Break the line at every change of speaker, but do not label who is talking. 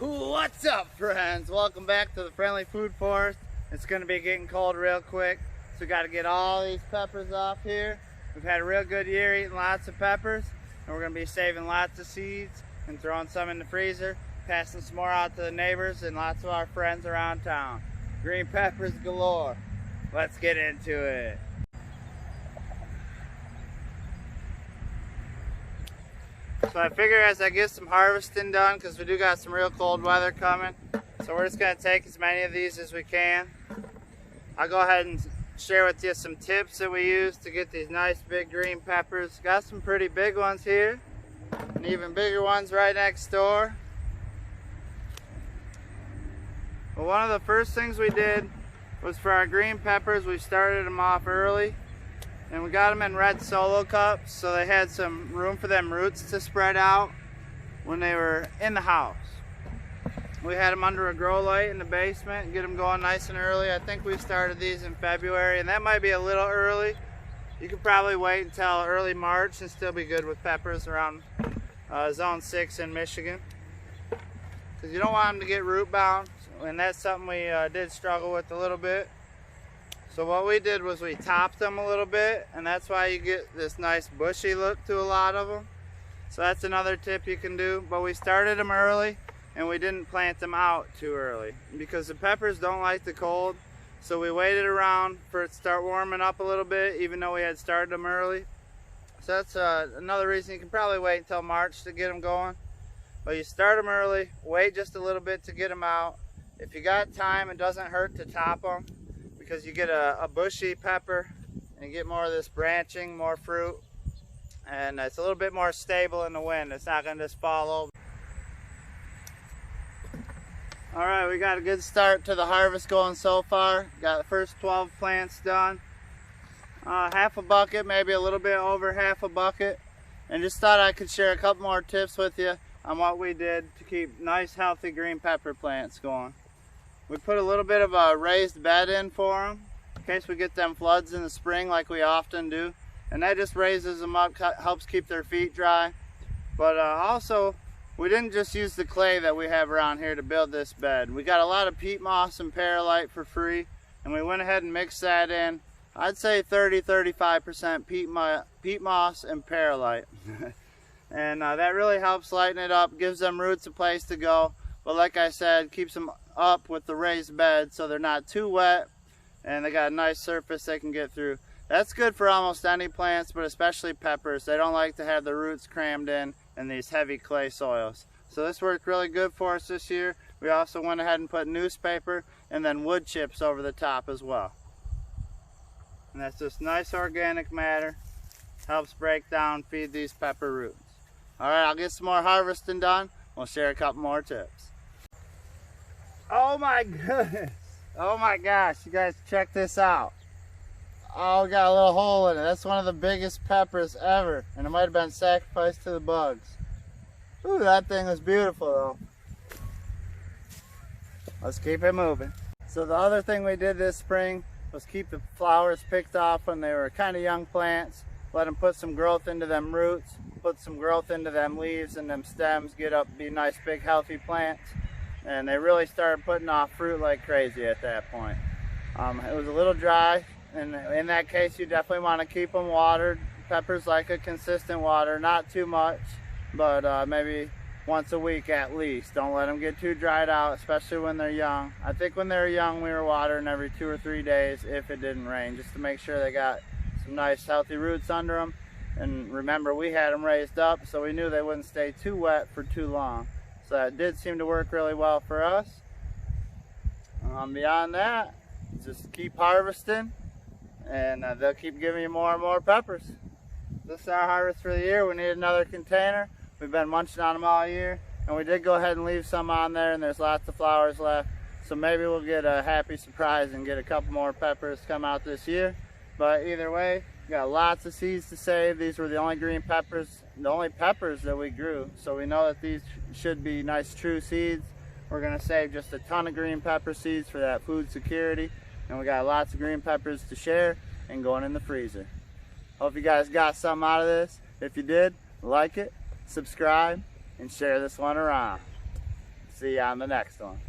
What's up, friends? Welcome back to the Friendly Food Forest. It's going to be getting cold real quick, so we got to get all these peppers off here. We've had a real good year eating lots of peppers, and we're going to be saving lots of seeds and throwing some in the freezer, passing some more out to the neighbors and lots of our friends around town. Green peppers galore. Let's get into it. So I figure as I get some harvesting done, because we do got some real cold weather coming, so we're just going to take as many of these as we can. I'll go ahead and share with you some tips that we use to get these nice big green peppers. Got some pretty big ones here, and even bigger ones right next door. Well, one of the first things we did was for our green peppers, we started them off early. And we got them in red solo cups, so they had some room for them roots to spread out when they were in the house. We had them under a grow light in the basement, get them going nice and early. I think we started these in February, and that might be a little early. You could probably wait until early March and still be good with peppers around zone 6 in Michigan. Because you don't want them to get root bound, and that's something we did struggle with a little bit. So what we did was we topped them a little bit, and that's why you get this nice bushy look to a lot of them. So that's another tip you can do. But we started them early, and we didn't plant them out too early because the peppers don't like the cold. So we waited around for it to start warming up a little bit, even though we had started them early. So that's another reason you can probably wait until March to get them going. But you start them early, wait just a little bit to get them out. If you got time, it doesn't hurt to top them, because you get a bushy pepper and you get more of this branching, more fruit, and it's a little bit more stable in the wind. It's not going to just fall over. Alright, we got a good start to the harvest going so far. Got the first 12 plants done. Half a bucket, maybe a little bit over half a bucket. And just thought I could share a couple more tips with you on what we did to keep nice healthy green pepper plants going. We put a little bit of a raised bed in for them in case we get them floods in the spring like we often do, and that just raises them up, helps keep their feet dry. But also, we didn't just use the clay that we have around here to build this bed. We got a lot of peat moss and perlite for free, and we went ahead and mixed that in. I'd say 30-35% peat moss and perlite. And that really helps lighten it up, gives them roots a place to go. But like I said, keeps them up with the raised bed so they're not too wet and they got a nice surface they can get through. That's good for almost any plants, but especially peppers. They don't like to have the roots crammed in these heavy clay soils. So this worked really good for us this year. We also went ahead and put newspaper and then wood chips over the top as well. And that's just nice organic matter. Helps break down, feed these pepper roots. Alright, I'll get some more harvesting done. We'll share a couple more tips. Oh my goodness. Oh my gosh, you guys check this out. Oh, we got a little hole in it. That's one of the biggest peppers ever. And it might have been sacrificed to the bugs. Ooh, that thing was beautiful though. Let's keep it moving. So the other thing we did this spring was keep the flowers picked off when they were kind of young plants. Let them put some growth into them roots, put some growth into them leaves and them stems, get up, be nice big healthy plants. And they really started putting off fruit like crazy at that point. It was a little dry, and in that case you definitely want to keep them watered. Peppers like a consistent water, not too much, but maybe once a week at least. Don't let them get too dried out, especially when they're young. I think when they were young we were watering every 2 or 3 days if it didn't rain, just to make sure they got some nice healthy roots under them. And remember, we had them raised up so we knew they wouldn't stay too wet for too long. So that did seem to work really well for us. Beyond that, just keep harvesting and they'll keep giving you more and more peppers. This is our harvest for the year. We need another container. We've been munching on them all year, and we did go ahead and leave some on there, and there's lots of flowers left. So maybe we'll get a happy surprise and get a couple more peppers come out this year. But either way, we got lots of seeds to save. These were the only green peppers, the only peppers that we grew. So we know that these should be nice true seeds. We're gonna save just a ton of green pepper seeds for that food security. And we got lots of green peppers to share and going in the freezer. Hope you guys got something out of this. If you did, like it, subscribe, and share this one around. See you on the next one.